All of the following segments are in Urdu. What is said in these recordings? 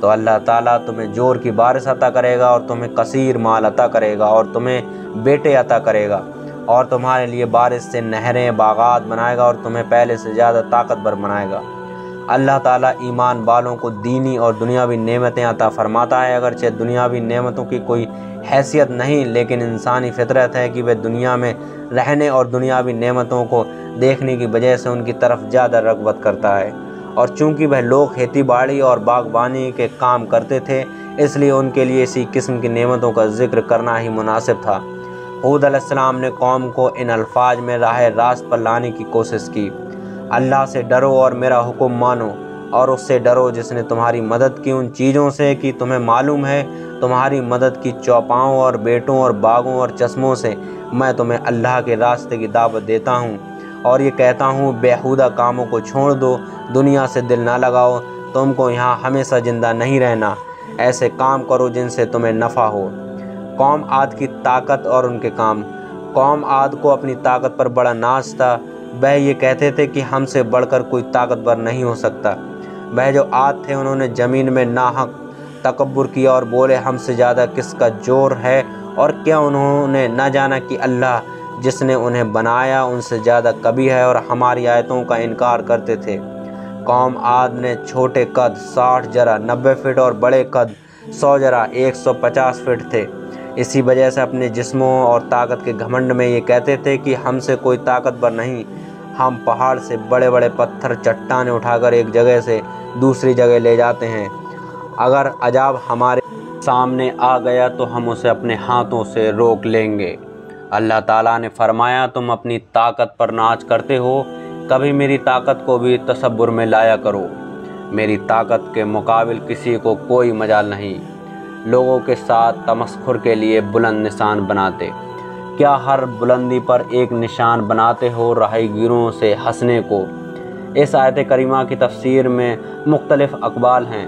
تو اللہ تعالیٰ تمہیں جور کی بارش عطا کرے گا اور تمہیں کثیر مال عطا کرے گا اور تمہیں بیٹے عطا کرے گا اور تمہارے لیے بارش سے نہریں باغات بنائے گا اور تمہیں پہلے سے زیادہ طاقتور بنائے گا۔ اللہ تعالیٰ ایمان والوں کو دینی اور دنیاوی نعمتیں عطا فرماتا ہے، اگرچہ دنیاوی نعمتوں کی کوئی حیثیت نہیں، لیکن انسانی فطرت ہے کہ وہ دنیا میں رہنے اور دنیاوی نعمتوں کو دیکھنے کی وجہ سے ان کی طرف زیادہ رغبت کرتا ہے، اور چونکہ وہ لوگ کھیتی باڑی اور باغبانی کے کام کرتے تھے اس لیے ان کے لیے اسی قسم کی نعمتوں کا ذکر کرنا ہی مناسب تھا۔ ہود علیہ السلام نے قوم کو ان الفاظ میں راہ راست پر لانے کی کوشش کی: اللہ سے ڈرو اور میرا حکم مانو، اور اس سے ڈرو جس نے تمہاری مدد کی ان چیزوں سے کہ تمہیں معلوم ہے تمہاری مدد کی چوپاؤں اور بیٹوں اور باغوں اور چشموں سے۔ میں تمہیں اللہ کے راستے کی دعوت دیتا ہوں اور یہ کہتا ہوں بیہودہ کاموں کو چھوڑ دو، دنیا سے دل نہ لگاؤ، تم کو یہاں ہمیشہ زندہ نہیں رہنا، ایسے کام کرو جن سے تمہیں نفع ہو۔ قوم عاد کی طاقت اور ان کے کام۔ قوم عاد کو اپنی طاقت پر بڑا ناز تھا، وہ یہ کہتے تھے کہ ہم سے بڑھ کر کوئی طاقتور نہیں ہو سکتا۔ وہ جو عاد تھے انہوں نے زمین میں ناحق تکبر کیا اور بولے ہم سے زیادہ کس کا زور ہے، اور کیا انہوں نے نہ جانا کہ اللہ جس نے انہیں بنایا ان سے زیادہ قوی ہے، اور ہماری آیتوں کا انکار کرتے تھے۔ قوم عاد نے چھوٹے قد 60 جرہ 90 فٹ اور بڑے قد 100 جرہ 150 فٹ تھے، اسی وجہ سے اپنے جسموں اور طاقت کے گھمنڈ میں یہ کہتے تھے کہ ہم سے کوئی طاقتور نہیں، ہم پہاڑ سے بڑے بڑے پتھر چٹانیں اٹھا کر ایک جگہ سے دوسری جگہ لے جاتے ہیں، اگر عذاب ہمارے سامنے آ گیا تو ہم اسے اپنے ہاتھوں سے روک لیں گے۔ اللہ تعالیٰ نے فرمایا تم اپنی طاقت پر ناز کرتے ہو، کبھی میری طاقت کو بھی تصور میں لایا کرو، میری طاقت کے مقابل کسی کو کوئی مجال نہیں۔ لوگوں کے ساتھ تمسخر کے لیے بلند نشان بناتے، کیا ہر بلندی پر ایک نشان بناتے ہو راہی گیروں سے ہنسنے کو؟ اس آیت کریمہ کی تفسیر میں مختلف اقوال ہیں۔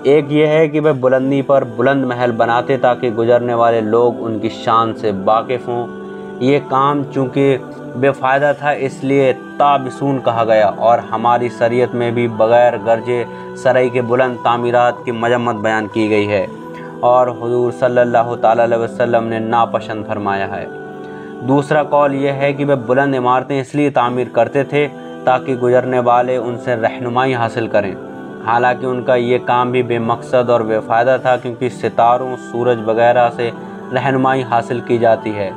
ایک یہ ہے کہ وہ بلندی پر بلند محل بناتے تاکہ گزرنے والے لوگ ان کی شان سے واقف ہوں، یہ کام چونکہ بے فائدہ تھا اس لیے تابسون کہا گیا، اور ہماری شریعت میں بھی بغیر گرجے سرائی کے بلند تعمیرات کی مذمت بیان کی گئی ہے اور حضور صلی اللہ تعالیٰ علیہ وسلم نے ناپسند فرمایا ہے۔ دوسرا قول یہ ہے کہ وہ بلند عمارتیں اس لیے تعمیر کرتے تھے تاکہ گزرنے والے ان سے رہنمائی حاصل کریں، حالانکہ ان کا یہ کام بھی بے مقصد اور بے فائدہ تھا، کیونکہ ستاروں، سورج وغیرہ سے رہنمائی حاصل کی جاتی ہے۔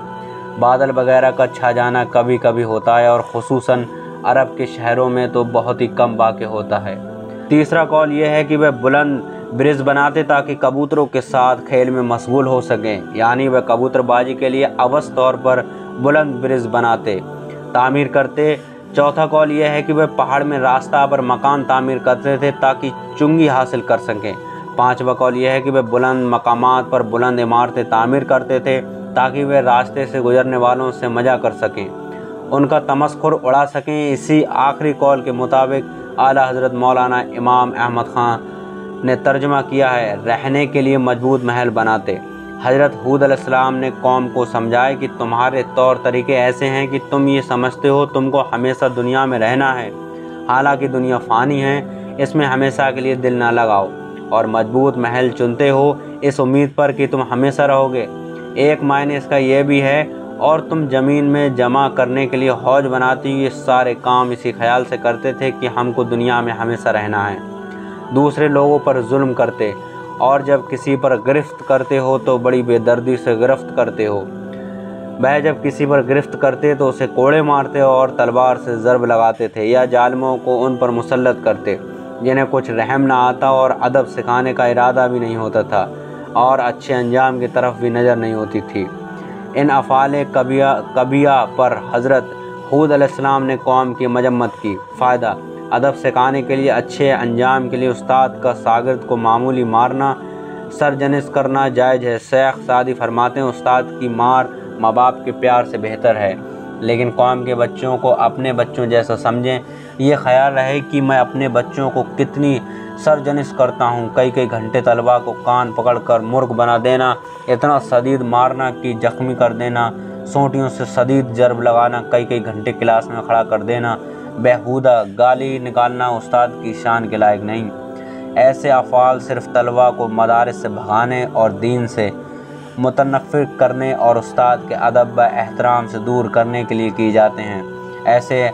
بادل وغیرہ کا چھا جانا کبھی کبھی ہوتا ہے اور خصوصاً عرب کے شہروں میں تو بہت ہی کم واقع ہوتا ہے۔ تیسرا قول یہ ہے کہ وہ بلند برج بناتے تاکہ کبوتروں کے ساتھ کھیل میں مشغول ہو سکیں، یعنی وہ کبوتر بازی کے لیے عوض طور پر بلند برج بناتے تعمیر کرتے۔ چوتھا قول یہ ہے کہ وہ پہاڑ میں راستہ پر مکان تعمیر کرتے تھے تاکہ چنگی حاصل کر سکیں۔ پانچواں قول یہ ہے کہ وہ بلند مقامات پر بلند عمارتیں تعمیر کرتے تھے تاکہ وہ راستے سے گزرنے والوں سے مزہ کر سکیں، ان کا تمسخر اڑا سکیں۔ اسی آخری قول کے مطابق اعلیٰ حضرت مولانا امام احمد خان نے ترجمہ کیا ہے، رہنے کے لیے مضبوط محل بناتے۔ حضرت ہود علیہ السلام نے قوم کو سمجھایا کہ تمہارے طور طریقے ایسے ہیں کہ تم یہ سمجھتے ہو تم کو ہمیشہ دنیا میں رہنا ہے، حالانکہ دنیا فانی ہے، اس میں ہمیشہ کے لیے دل نہ لگاؤ، اور مضبوط محل چنتے ہو اس امید پر کہ تم ہمیشہ رہو گے۔ ایک معنی اس کا یہ بھی ہے اور تم زمین میں جمع کرنے کے لیے حوض بناتی ہو، یہ سارے کام اسی خیال سے کرتے تھے کہ ہم کو دنیا میں ہمیشہ رہنا ہے۔ دوسرے لوگوں پر ظلم کرتے، اور جب کسی پر گرفت کرتے ہو تو بڑی بے دردی سے گرفت کرتے ہو۔ وہ جب کسی پر گرفت کرتے تو اسے کوڑے مارتے اور تلوار سے ضرب لگاتے تھے، یا ظالموں کو ان پر مسلط کرتے جنہیں کچھ رحم نہ آتا اور ادب سکھانے کا ارادہ بھی نہیں ہوتا تھا اور اچھے انجام کی طرف بھی نظر نہیں ہوتی تھی۔ ان افعال کبیہ پر حضرت ہود علیہ السلام نے قوم کی مذمت کی۔ فائدہ: ادب سکھانے کے لیے، اچھے انجام کے لیے استاد کا شاگرد کو معمولی مارنا، سرزنش کرنا جائز ہے۔ شیخ سعدی فرماتے ہیں استاد کی مار ماں باپ کے پیار سے بہتر ہے، لیکن قوم کے بچوں کو اپنے بچوں جیسا سمجھیں، یہ خیال رہے کہ میں اپنے بچوں کو کتنی سرزنش کرتا ہوں، کئی گھنٹے طلباء کو کان پکڑ کر مرغ بنا دینا، اتنا شدید مارنا کہ زخمی کر دینا، سونٹیوں سے شدید ضرب لگانا، کئی گھنٹے کلاس میں کھڑا کر دینا، بیہودہ گالی نکالنا استاد کی شان کے لائق نہیں۔ ایسے افعال صرف طلباء کو مدارس سے بھگانے اور دین سے متنفر کرنے اور استاد کے ادب و احترام سے دور کرنے کے لیے کی جاتے ہیں۔ ایسے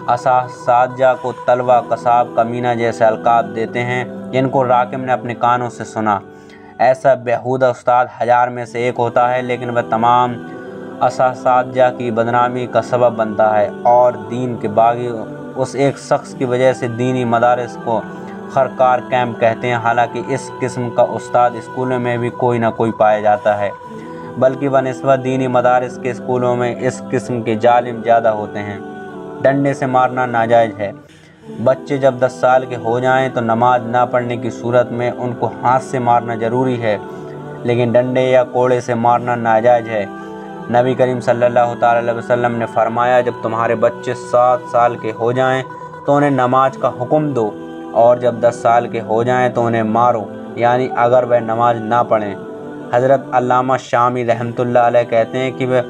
اساتذہ کو طلباء قصاب، کمینہ جیسے القاب دیتے ہیں جن کو راکم نے اپنے کانوں سے سنا۔ ایسا بیہودہ استاد 1000 میں سے ایک ہوتا ہے، لیکن وہ تمام اساتذہ کی بدنامی کا سبب بنتا ہے، اور دین کے باغی اس ایک شخص کی وجہ سے دینی مدارس کو خرکار کیمپ کہتے ہیں۔ حالانکہ اس قسم کا استاد اسکولوں میں بھی کوئی نہ کوئی پایا جاتا ہے، بلکہ بنسبت دینی مدارس کے اسکولوں میں اس قسم کے ظالم زیادہ ہوتے ہیں۔ ڈنڈے سے مارنا ناجائز ہے۔ بچے جب 10 سال کے ہو جائیں تو نماز نہ پڑھنے کی صورت میں ان کو ہاتھ سے مارنا ضروری ہے، لیکن ڈنڈے یا کوڑے سے مارنا ناجائز ہے۔ نبی کریم صلی اللہ تعالی علیہ وسلم نے فرمایا، جب تمہارے بچے 7 سال کے ہو جائیں تو انہیں نماز کا حکم دو، اور جب 10 سال کے ہو جائیں تو انہیں مارو، یعنی اگر وہ نماز نہ پڑھیں۔ حضرت علامہ شامی رحمۃ اللہ علیہ کہتے ہیں کہ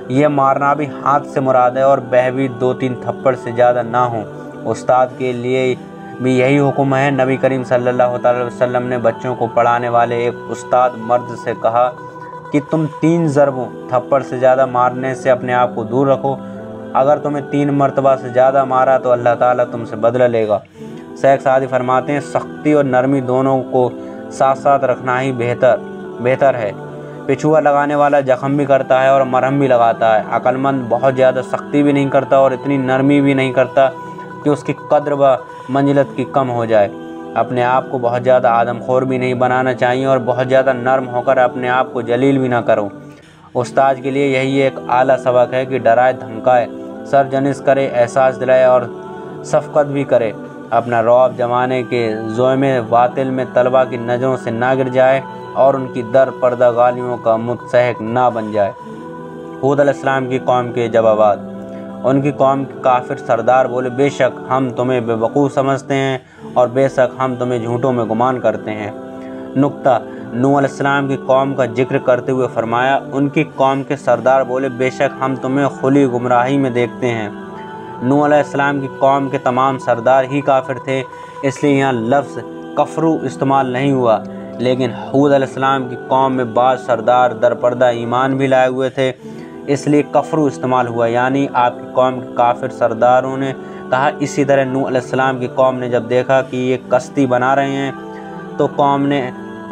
یہ مارنا بھی ہاتھ سے مراد ہے، اور وہ بھی 2-3 تھپڑ سے زیادہ نہ ہوں۔ استاد کے لیے بھی یہی حکم ہے۔ نبی کریم صلی اللہ تعالی وسلم نے بچوں کو پڑھانے والے ایک استاد مرد سے کہا کہ تم 3 ضربوں تھپڑ سے زیادہ مارنے سے اپنے آپ کو دور رکھو۔ اگر تمہیں 3 مرتبہ سے زیادہ مارا تو اللہ تعالیٰ تم سے بدلہ لے گا۔ شیخ سعدی فرماتے ہیں، سختی اور نرمی دونوں کو ساتھ ساتھ رکھنا ہی بہتر ہے۔ پچھوا لگانے والا زخم بھی کرتا ہے اور مرہم بھی لگاتا ہے۔ عقل مند بہت زیادہ سختی بھی نہیں کرتا اور اتنی نرمی بھی نہیں کرتا کہ اس کی قدر و منزلت کی کم ہو جائے۔ اپنے آپ کو بہت زیادہ آدم خور بھی نہیں بنانا چاہیے، اور بہت زیادہ نرم ہو کر اپنے آپ کو ذلیل بھی نہ کرو۔ استاد کے لیے یہی ایک اعلیٰ سبق ہے کہ ڈرائے، دھمکائے، سرجنش کرے، احساس دلائے اور شفقت بھی کرے۔ اپنا رعب جمانے کے زوئم باطل میں طلباء کی نظروں سے نہ گر جائے اور ان کی در پردہ گالیوں کا مستحق نہ بن جائے۔ ہود علیہ السلام کی قوم کے جوابات۔ ان کی قوم کے کافر سردار بولے، بے شک ہم تمہیں بے وقوف سمجھتے ہیں اور بے شک ہم تمہیں جھوٹوں میں گمان کرتے ہیں۔ نکتہ: نوح علیہ السلام کی قوم کا ذکر کرتے ہوئے فرمایا، ان کی قوم کے سردار بولے، بے شک ہم تمہیں کھلی گمراہی میں دیکھتے ہیں۔ نوح علیہ السلام کی قوم کے تمام سردار ہی کافر تھے، اس لیے یہاں لفظ کفرو استعمال نہیں ہوا، لیکن ہود علیہ السلام کی قوم میں بعض سردار درپردہ ایمان بھی لائے ہوئے تھے، اس لیے کفرو استعمال ہوا، یعنی آپ کی قوم کے کافر سرداروں نے کہا۔ اسی طرح نوح علیہ السلام کی قوم نے جب دیکھا کہ یہ کشتی بنا رہے ہیں تو قوم نے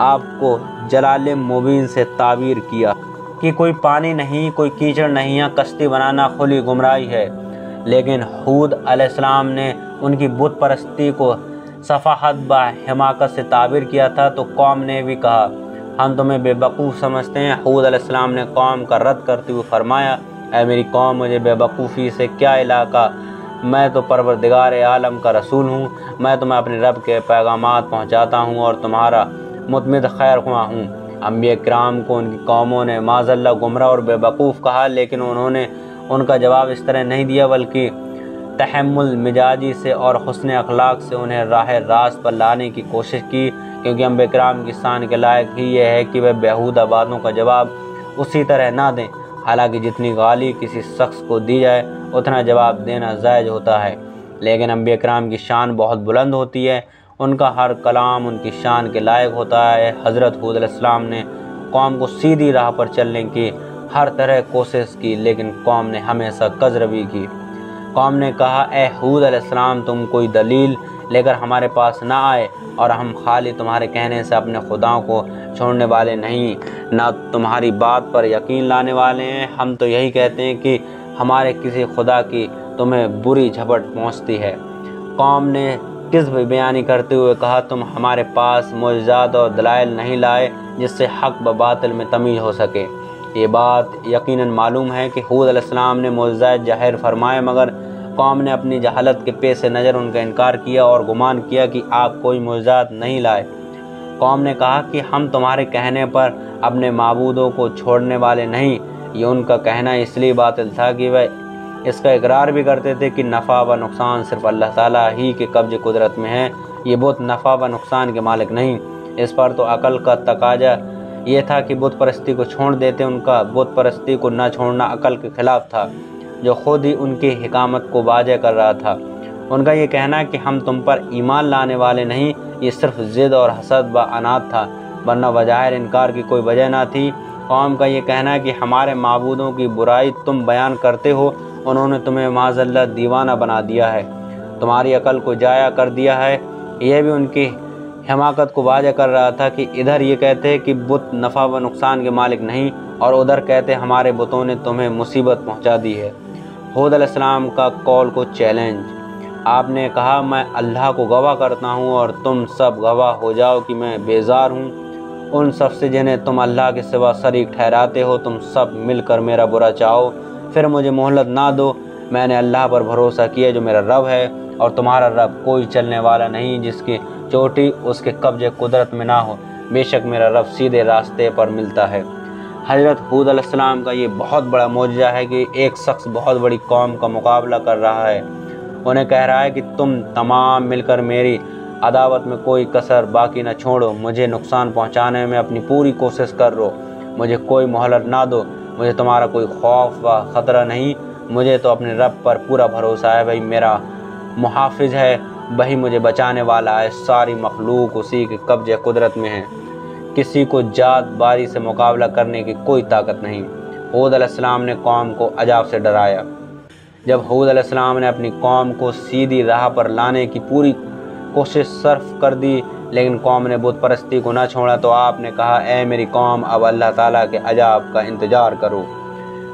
آپ کو جلال مبین سے تعبیر کیا کہ کوئی پانی نہیں، کوئی کیچڑ نہیں، یا کشتی بنانا کھلی گمراہی ہے۔ لیکن ہود علیہ السلام نے ان کی بت پرستی کو صفاحت و حماقت سے تعبیر کیا تھا، تو قوم نے بھی کہا ہم تمہیں بے وقوف سمجھتے ہیں۔ ہود علیہ السلام نے قوم کا رد کرتے ہوئے فرمایا، اے میری قوم، مجھے بے وقوفی سے کیا علاقہ، میں تو پروردگار عالم کا رسول ہوں، میں تمہیں اپنے رب کے پیغامات پہنچاتا ہوں اور تمہارا متمد خیر خواہ ہوں۔ انبیاء کرام کو ان کی قوموں نے معاذ اللہ گمراہ اور بے وقوف کہا، لیکن انہوں نے ان کا جواب اس طرح نہیں دیا، بلکہ تحمل مزاجی سے اور حسن اخلاق سے انہیں راہ راست پر لانے کی کوشش کی، کیونکہ انبیاء کرام کی شان کے لائق ہی یہ ہے کہ وہ بیہودہ باتوں کا جواب اسی طرح نہ دیں۔ حالانکہ جتنی گالی کسی شخص کو دی جائے اتنا جواب دینا جائز ہوتا ہے، لیکن انبیاء کرام کی شان بہت بلند ہوتی ہے، ان کا ہر کلام ان کی شان کے لائق ہوتا ہے۔ حضرت ہود علیہ السلام نے قوم کو سیدھی راہ پر چلنے کی ہر طرح کوشش کی، لیکن قوم نے ہمیشہ کذربی کی۔ قوم نے کہا، اے ہود علیہ السلام، تم کوئی دلیل لے کر ہمارے پاس نہ آئے، اور ہم خالی تمہارے کہنے سے اپنے خداؤں کو چھوڑنے والے نہیں، نہ تمہاری بات پر یقین لانے والے ہیں۔ ہم تو یہی کہتے ہیں کہ ہمارے کسی خدا کی تمہیں بری جھپٹ پہنچتی ہے۔ قوم نے کذب بیانی کرتے ہوئے کہا، تم ہمارے پاس معجزات اور دلائل نہیں لائے جس سے حق و باطل میں تمیز ہو سکے۔ یہ بات یقیناً معلوم ہے کہ ہود علیہ السلام نے معجزات ظاہر فرمائے، مگر قوم نے اپنی جہالت کے پیش نظر ان کا انکار کیا اور گمان کیا کہ آپ کوئی معجزات نہیں لائے۔ قوم نے کہا کہ ہم تمہارے کہنے پر اپنے معبودوں کو چھوڑنے والے نہیں۔ یہ ان کا کہنا اس لیے باطل تھا کہ وہ اس کا اقرار بھی کرتے تھے کہ نفع و نقصان صرف اللہ تعالیٰ ہی کے قبض قدرت میں ہے، یہ بت نفع و نقصان کے مالک نہیں۔ اس پر تو عقل کا تقاضا یہ تھا کہ بت پرستی کو چھوڑ دیتے۔ ان کا بت پرستی کو نہ چھوڑنا عقل کے خلاف تھا، جو خود ہی ان کی حکمت کو واضح کر رہا تھا۔ ان کا یہ کہنا کہ ہم تم پر ایمان لانے والے نہیں، یہ صرف ضد اور حسد و عناد تھا، ورنہ بظاہر انکار کی کوئی وجہ نہ تھی۔ قوم کا یہ کہنا کہ ہمارے معبودوں کی برائی تم بیان کرتے ہو، انہوں نے تمہیں معاذ اللہ دیوانہ بنا دیا ہے، تمہاری عقل کو ضائع کر دیا ہے۔ یہ بھی ان کی حماقت کو واضح کر رہا تھا کہ ادھر یہ کہتے کہ بت نفع و نقصان کے مالک نہیں، اور ادھر کہتے ہمارے بتوں نے تمہیں مصیبت پہنچا دی ہے۔ ہود علیہ السلام کا قول کو چیلنج۔ آپ نے کہا میں اللہ کو گواہ کرتا ہوں اور تم سب گواہ ہو جاؤ کہ میں بیزار ہوں ان سب سے جنہیں تم اللہ کے سوا شریک ٹھہراتے ہو۔ تم سب مل کر میرا برا چاہو، پھر مجھے مہلت نہ دو۔ میں نے اللہ پر بھروسہ کیا جو میرا رب ہے، اور تمہارا رب کوئی چلنے والا نہیں جس کی چوٹی اس کے قبضے قدرت میں نہ ہو۔ بے شک میرا رب سیدھے راستے پر ملتا ہے۔ حضرت ہود علیہ السلام کا یہ بہت بڑا معجزہ ہے کہ ایک شخص بہت بڑی قوم کا مقابلہ کر رہا ہے، انہیں کہہ رہا ہے کہ تم تمام مل کر میری عداوت میں کوئی کسر باقی نہ چھوڑو، مجھے نقصان پہنچانے میں اپنی پوری کوشش کر رہو، مجھے کوئی مہلت نہ دو، مجھے تمہارا کوئی خوف و خطرہ نہیں، مجھے تو اپنے رب پر پورا بھروسہ ہے، وہی میرا محافظ ہے، وہی مجھے بچانے والا ہے، ساری مخلوق اسی کے قبضے قدرت میں ہے، کسی کو جات باری سے مقابلہ کرنے کی کوئی طاقت نہیں۔ ہود علیہ السلام نے قوم کو عذاب سے ڈرایا۔ جب ہود علیہ السلام نے اپنی قوم کو سیدھی راہ پر لانے کی پوری کوشش صرف کر دی لیکن قوم نے بت پرستی کو نہ چھوڑا، تو آپ نے کہا اے میری قوم اب اللہ تعالیٰ کے عذاب کا انتظار کرو،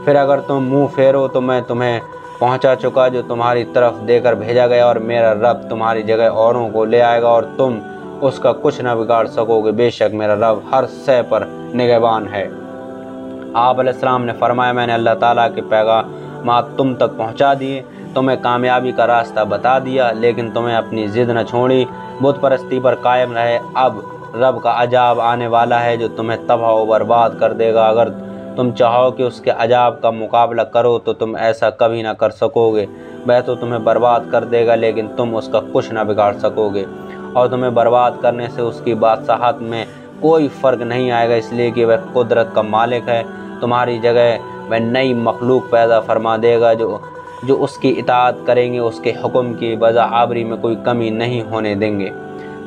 پھر اگر تم منہ پھیرو تو میں تمہیں پہنچا چکا جو تمہاری طرف دے کر بھیجا گیا، اور میرا رب تمہاری جگہ اوروں کو لے آئے گا اور تم اس کا کچھ نہ بگاڑ سکو گے، بے شک میرا رب ہر شے پر نگہبان ہے۔ آپ علیہ السلام نے فرمایا میں نے اللہ تعالیٰ کے پیغامات تم تک پہنچا دیے، تمہیں کامیابی کا راستہ بتا دیا، لیکن تمہیں اپنی ضد نہ چھوڑی، بت پرستی پر قائم رہے۔ اب رب کا عذاب آنے والا ہے جو تمہیں تباہ و برباد کر دے گا۔ اگر تم چاہو کہ اس کے عذاب کا مقابلہ کرو تو تم ایسا کبھی نہ کر سکو گے، وہ تو تمہیں برباد کر دے گا لیکن تم اس کا کچھ نہ بگاڑ سکو گے، اور تمہیں برباد کرنے سے اس کی بادشاہت میں کوئی فرق نہیں آئے گا، اس لیے کہ وہ قدرت کا مالک ہے۔ تمہاری جگہ وہ نئی مخلوق پیدا فرما دے گا جو اس کی اطاعت کریں گے، اس کے حکم کی بجا آوری میں کوئی کمی نہیں ہونے دیں گے۔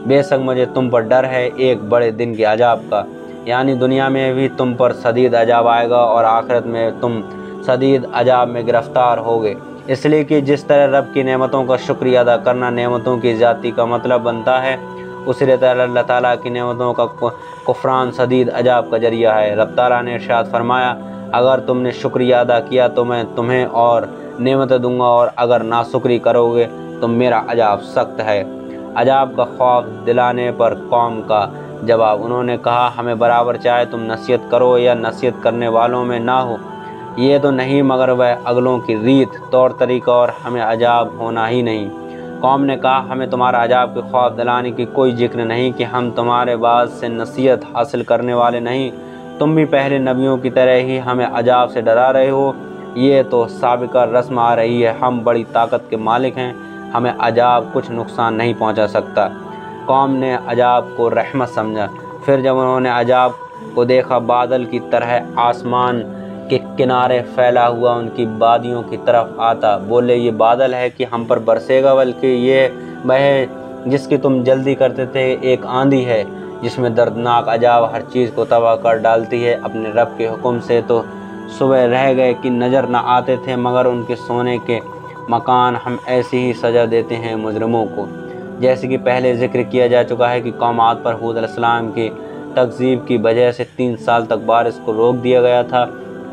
بے شک مجھے تم پر ڈر ہے ایک بڑے دن کے عذاب کا، یعنی دنیا میں بھی تم پر شدید عذاب آئے گا اور آخرت میں تم شدید عذاب میں گرفتار ہوگے، اس لیے کہ جس طرح رب کی نعمتوں کا شکریہ ادا کرنا نعمتوں کی زیادتی کا مطلب بنتا ہے، اسی طرح اللہ تعالیٰ کی نعمتوں کا کفران شدید عذاب کا ذریعہ ہے۔ رب تعالیٰ نے ارشاد فرمایا اگر تم نے شکریہ ادا کیا تو میں تمہیں اور نعمت دوں گا، اور اگر ناشکری کرو گے تو میرا عذاب سخت ہے۔ عذاب کا خوف دلانے پر قوم کا جواب، انہوں نے کہا ہمیں برابر چاہے تم نصیحت کرو یا نصیحت کرنے والوں میں نہ ہو، یہ تو نہیں مگر وہ اگلوں کی ریت طور طریقہ، اور ہمیں عذاب ہونا ہی نہیں۔ قوم نے کہا ہمیں تمہارا عذاب کے خوف دلانے کی کوئی ذکر نہیں کہ ہم تمہارے بعد سے نصیحت حاصل کرنے والے نہیں، تم بھی پہلے نبیوں کی طرح ہی ہمیں عذاب سے ڈرا رہے ہو، یہ تو سابقہ رسم آ رہی ہے، ہم بڑی طاقت کے مالک ہیں، ہمیں عذاب کچھ نقصان نہیں پہنچا سکتا۔ قوم نے عذاب کو رحمت سمجھا، پھر جب انہوں نے عذاب کو دیکھا بادل کی طرح آسمان کے کنارے پھیلا ہوا ان کی وادیوں کی طرف آتا، بولے یہ بادل ہے کہ ہم پر برسے گا، بلکہ یہ وہ ہے جس کی تم جلدی کرتے تھے، ایک آندھی ہے جس میں دردناک عذاب ہر چیز کو تباہ کر ڈالتی ہے۔ اپنے رب کے حکم سے تو صبح رہ گئے کہ نظر نہ آتے تھے، مگر ان کے سونے کے مکان ہم ایسی ہی سزا دیتے ہیں مجرموں کو، جیسے کہ پہلے ذکر کیا جا چکا ہے کہ قومات پر ہود علیہ السلام کی تکذیب کی وجہ سے 3 سال تک بارش کو روک دیا گیا تھا،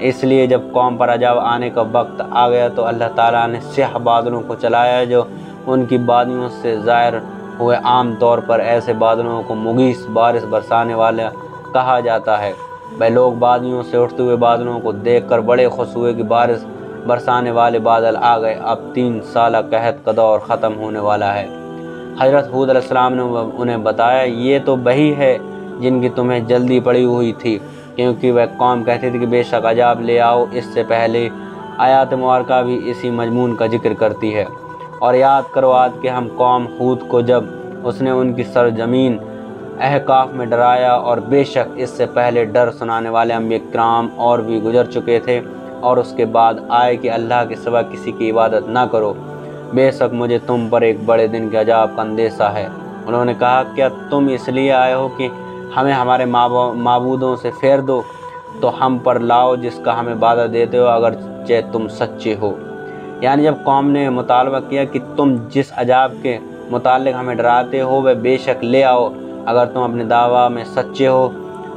اس لیے جب قوم پر عذاب آنے کا وقت آ گیا تو اللہ تعالیٰ نے سیاہ بادلوں کو چلایا جو ان کی وادیوں سے ظاہر ہوئے۔ عام طور پر ایسے بادلوں کو مغیث بارش برسانے والا کہا جاتا ہے۔ وہ لوگ وادیوں سے اٹھتے ہوئے بادلوں کو دیکھ کر بڑے خوش ہوئے کہ بارش برسانے والے بادل آ گئے، اب 3 سالہ قحط کا دور ختم ہونے والا ہے۔ حضرت ہود علیہ السلام نے انہیں بتایا یہ تو وہی ہے جن کی تمہیں جلدی پڑی ہوئی تھی، کیونکہ وہ قوم کہتی تھی کہ بے شک عذاب لے آؤ۔ اس سے پہلے آیات مبارکہ بھی اسی مضمون کا ذکر کرتی ہے۔ اور یاد کرو آج کہ ہم قوم ہود کو جب اس نے ان کی سرزمین احقاف میں ڈرایا، اور بے شک اس سے پہلے ڈر سنانے والے انبیاء کرام اور بھی گزر چکے تھے، اور اس کے بعد آئے کہ اللہ کے سوا کسی کی عبادت نہ کرو، بے شک مجھے تم پر ایک بڑے دن کے عذاب کا اندیشہ ہے۔ انہوں نے کہا کیا تم اس لیے آئے ہو کہ ہمیں ہمارے معبودوں سے پھیر دو؟ تو ہم پر لاؤ جس کا ہمیں وعدہ دیتے ہو اگرچہ تم سچے ہو۔ یعنی جب قوم نے مطالبہ کیا کہ تم جس عذاب کے متعلق ہمیں ڈراتے ہو وہ بے شک لے آؤ اگر تم اپنے دعویٰ میں سچے ہو،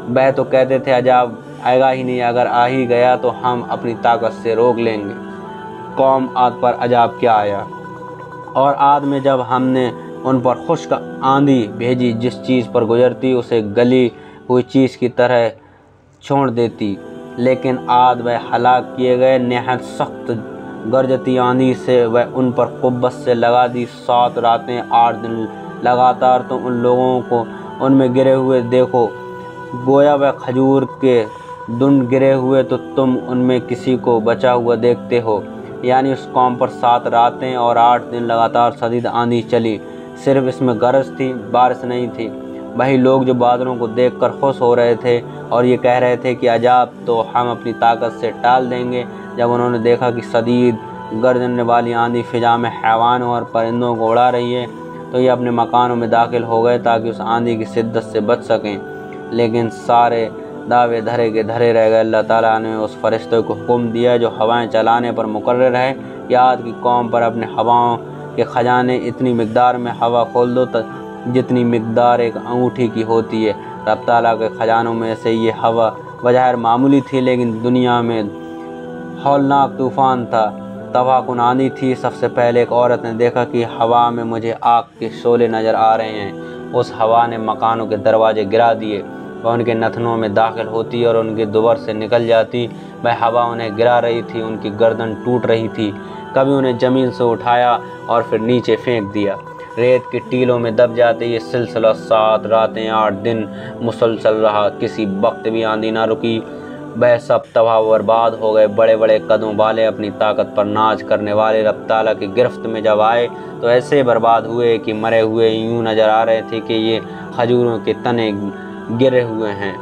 وہ تو کہتے تھے عذاب آئے گا ہی نہیں، اگر آ ہی گیا تو ہم اپنی طاقت سے روک لیں گے۔ قوم عاد پر عذاب کیا آیا، اور عاد میں جب ہم نے ان پر خشک آندھی بھیجی، جس چیز پر گزرتی اسے گلی ہوئی چیز کی طرح چھوڑ دیتی، لیکن عاد وہ ہلاک کیے گئے۔ نہایت سخت گرجتی آندھی سے وہ ان پر قوت سے لگا دی، 7 راتیں 8 دن لگاتار۔ تو ان لوگوں کو ان میں گرے ہوئے دیکھو گویا وہ کھجور کے دن گرے ہوئے، تو تم ان میں کسی کو بچا ہوا دیکھتے ہو؟ یعنی اس قوم پر 7 راتیں اور 8 دن لگاتار شدید آندھی چلی، صرف اس میں گرج تھی، بارش نہیں تھی۔ وہی لوگ جو بادلوں کو دیکھ کر خوش ہو رہے تھے اور یہ کہہ رہے تھے کہ عذاب تو ہم اپنی طاقت سے ٹال دیں گے، جب انہوں نے دیکھا کہ شدید گرجنے والی آندھی فضا میں حیوانوں اور پرندوں کو اڑا رہی ہے، تو یہ اپنے مکانوں میں داخل ہو گئے تاکہ اس آندھی کی شدت سے بچ سکیں، لیکن سارے دعوے دھرے کے دھرے رہ گئے۔ اللہ تعالیٰ نے اس فرشتے کو حکم دیا جو ہوائیں چلانے پر مقرر ہے کہ عاد کی قوم پر اپنے ہواؤں کے خزانے اتنی مقدار میں ہوا کھول دو جتنی مقدار ایک انگوٹھی کی ہوتی ہے۔ رب تعالیٰ کے خزانوں میں سے یہ ہوا بظاہر معمولی تھی، لیکن دنیا میں ہولناک طوفان تھا، تباہ کن آندھی تھی۔ سب سے پہلے ایک عورت نے دیکھا کہ ہوا میں مجھے آگ کے شعلے نظر آ رہے ہیں۔ اس ہوا نے مکانوں کے دروازے گرا دیے، وہ ان کے نتنوں میں داخل ہوتی اور ان کے دوبر سے نکل جاتی۔ وہ ہوا انہیں گرا رہی تھی، ان کی گردن ٹوٹ رہی تھی، کبھی انہیں زمین سے اٹھایا اور پھر نیچے پھینک دیا، ریت کے ٹیلوں میں دب جاتے۔ یہ سلسلہ 7 راتیں 8 دن مسلسل رہا، کسی وقت بھی آندھی نہ رکی۔ وہ سب تباہ و برباد ہو گئے۔ بڑے بڑے قدوں والے، اپنی طاقت پر ناز کرنے والے رب تعالیٰ کی گرفت میں جب آئے تو ایسے برباد ہوئے کہ مرے ہوئے یوں نظر آ رہے تھے کہ یہ کھجوروں کے تنے گرے ہوئے ہیں۔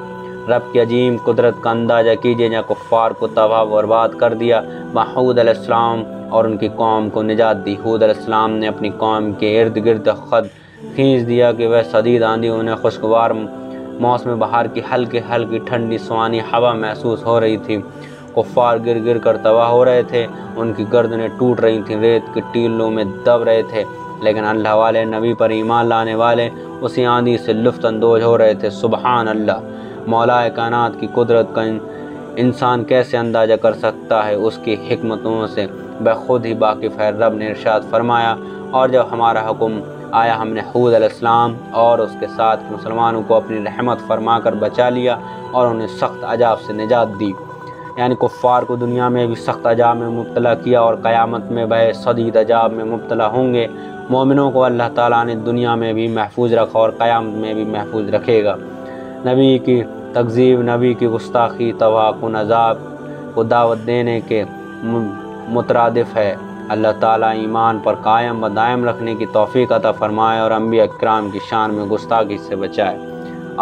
رب کی عظیم قدرت کا اندازہ کیجیے جہاں کفار کو تباہ و برباد کر دیا، وہاں ہود علیہ السلام اور ان کی قوم کو نجات دی۔ ہود علیہ السلام نے اپنی قوم کے ارد گرد خط کھینچ دیا کہ وہ شدید آندھی انہیں خوشگوار موسم بہار کی ہلکی ہلکی ٹھنڈی سوانی ہوا محسوس ہو رہی تھی۔ کفار گر گر کر تباہ ہو رہے تھے، ان کی گردنیں ٹوٹ رہی تھیں، ریت کے ٹیلوں میں دب رہے تھے، لیکن اللہ والے، نبی پر ایمان لانے والے اسی آندھی سے لطف اندوز ہو رہے تھے۔ سبحان اللہ، مولا کائنات کی قدرت کا انسان کیسے اندازہ کر سکتا ہے؟ اس کی حکمتوں سے بخود ہی واقف ہے۔ رب نے ارشاد فرمایا، اور جب ہمارا حکم آیا ہم نے ہود علیہ السلام اور اس کے ساتھ مسلمانوں کو اپنی رحمت فرما کر بچا لیا اور انہیں سخت عذاب سے نجات دی۔ یعنی کفار کو دنیا میں بھی سخت عذاب میں مبتلا کیا اور قیامت میں وہ شدید عذاب میں مبتلا ہوں گے۔ مومنوں کو اللہ تعالیٰ نے دنیا میں بھی محفوظ رکھا اور قیامت میں بھی محفوظ رکھے گا۔ نبی کی تکذیب، نبی کی گستاخی تباہ کن عذاب کو دعوت دینے کے مترادف ہے۔ اللہ تعالیٰ ایمان پر قائم و دائم رکھنے کی توفیق عطا فرمائے اور انبیاء کرام کی شان میں گستاخی سے بچائے،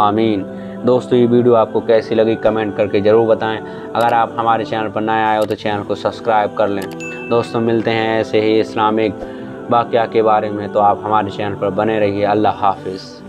آمین۔ دوستو یہ ویڈیو آپ کو کیسی لگی کمنٹ کر کے ضرور بتائیں۔ اگر آپ ہمارے چینل پر نئے آئے ہو تو چینل کو سبسکرائب کر لیں۔ دوستو ملتے ہیں ایسے ہی اسلامک واقعہ کے بارے میں، تو آپ ہمارے چینل پر بنے رہیے۔ اللہ حافظ۔